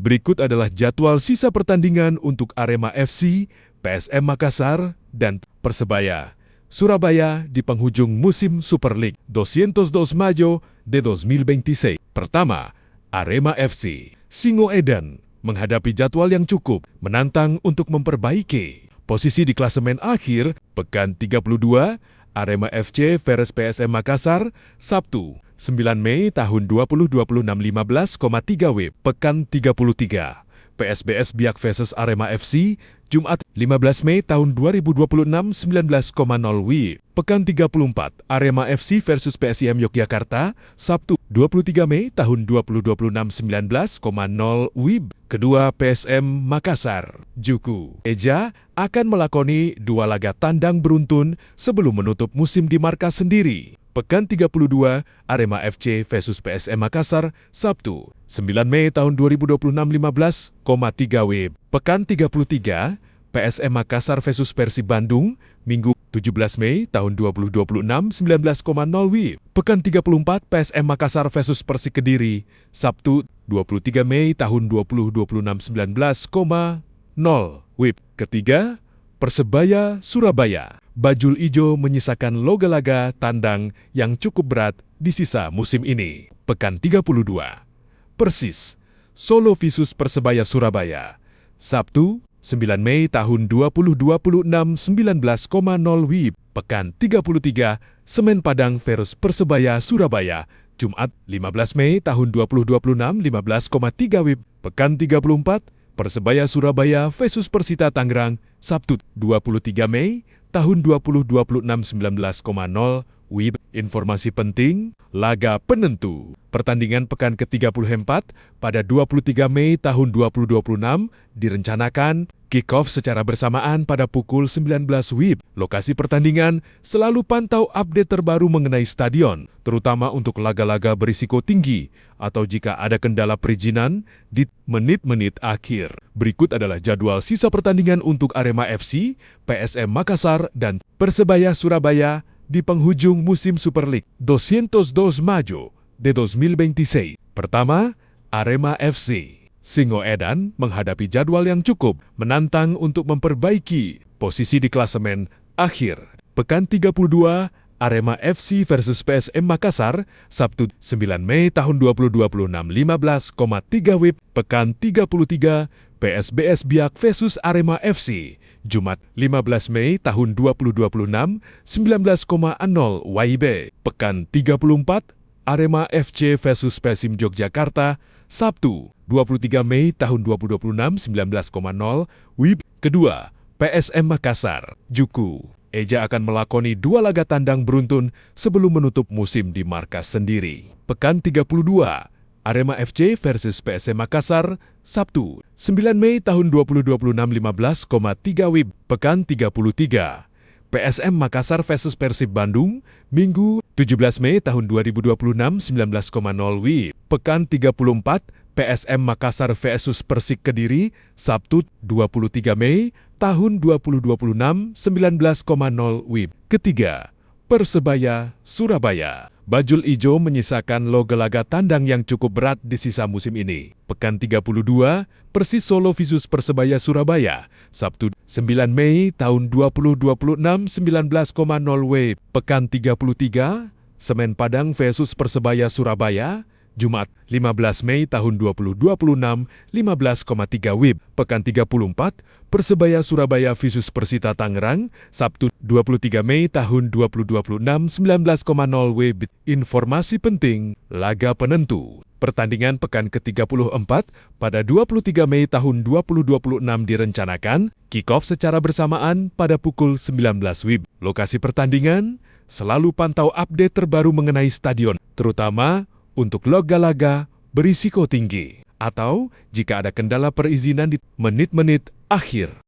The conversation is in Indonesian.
Berikut adalah jadwal sisa pertandingan untuk Arema FC, PSM Makassar, dan Persebaya Surabaya di penghujung musim Super League 202 Mayo de 2026. Pertama, Arema FC. Singoedan menghadapi jadwal yang cukup menantang untuk memperbaiki posisi di klasemen akhir pekan 32. Arema FC versus PSM Makassar, Sabtu, 9 Mei tahun 2026 15,3 WIB, pekan 33. PSBS Biak versus Arema FC, Jumat, 15 Mei tahun 2026 19,0 WIB, pekan 34. Arema FC versus PSIM Yogyakarta, Sabtu, 23 Mei tahun 2026 19,0 WIB. Kedua, PSM Makassar, Juku Eja akan melakoni dua laga tandang beruntun sebelum menutup musim di markas sendiri. Pekan 32, Arema FC versus PSM Makassar, Sabtu, 9 Mei tahun 2026 15,3 WIB. Pekan 33, PSM Makassar versus Persib Bandung, Minggu, 17 Mei tahun 2026 19,0 WIB. Pekan 34, PSM Makassar versus Persik Kediri, Sabtu, 23 Mei tahun 2026 19,0 WIB. Ketiga, Persebaya Surabaya. Bajul Ijo menyisakan laga tandang yang cukup berat di sisa musim ini. Pekan 32. Persis Solo versus Persebaya Surabaya. Sabtu, 9 Mei tahun 2026 19,0 WIB. Pekan 33. Semen Padang versus Persebaya Surabaya. Jumat, 15 Mei tahun 2026 15,3 WIB. Pekan 34. Persebaya Surabaya versus Persita Tangerang, Sabtu, 23 Mei tahun 2026 19,0 WIB. Informasi penting, laga penentu. Pertandingan pekan ke-34 pada 23 Mei tahun 2026 direncanakan kick-off secara bersamaan pada pukul 19 WIB. Lokasi pertandingan selalu pantau update terbaru mengenai stadion, terutama untuk laga-laga berisiko tinggi atau jika ada kendala perizinan di menit-menit akhir. Berikut adalah jadwal sisa pertandingan untuk Arema FC, PSM Makassar, dan Persebaya Surabaya di penghujung musim Super League 202 Mayo de 2026. Pertama, Arema FC. Singoedan menghadapi jadwal yang cukup menantang untuk memperbaiki posisi di klasemen akhir. Pekan 32, Arema FC versus PSM Makassar, Sabtu, 9 Mei tahun 2026 15,3 WIB. Pekan 33, PSBS Biak versus Arema FC, Jumat, 15 Mei tahun 2026 19,0 WIB. Pekan 34, Arema FC versus PSIM Yogyakarta, Sabtu, 23 Mei tahun 2026 19,0 WIB. Kedua, PSM Makassar, Juku Eja akan melakoni dua laga tandang beruntun sebelum menutup musim di markas sendiri. Pekan 32, Arema FC versus PSM Makassar, Sabtu, 9 Mei tahun 2026 15,3 WIB. Pekan 33, PSM Makassar versus Persib Bandung, Minggu, 17 Mei tahun 2026 19,0 WIB. Pekan 34, PSM Makassar versus Persik Kediri, Sabtu, 23 Mei tahun 2026 19,0 WIB. Ketiga, Persebaya Surabaya. Bajul Ijo menyisakan laga tandang yang cukup berat di sisa musim ini. Pekan 32, Persis Solo versus Persebaya Surabaya, Sabtu, 9 Mei tahun 2026 19,0 WIB. Pekan 33, Semen Padang versus Persebaya Surabaya, Jumat, 15 Mei tahun 2026 15,3 WIB. Pekan 34, Persebaya Surabaya versus Persita Tangerang, Sabtu, 23 Mei tahun 2026 19,0 WIB. Informasi penting, laga penentu. Pertandingan pekan ke-34 pada 23 Mei tahun 2026 direncanakan kick-off secara bersamaan pada pukul 19 WIB. Lokasi pertandingan selalu pantau update terbaru mengenai stadion, terutama untuk laga-laga berisiko tinggi atau jika ada kendala perizinan di menit-menit akhir.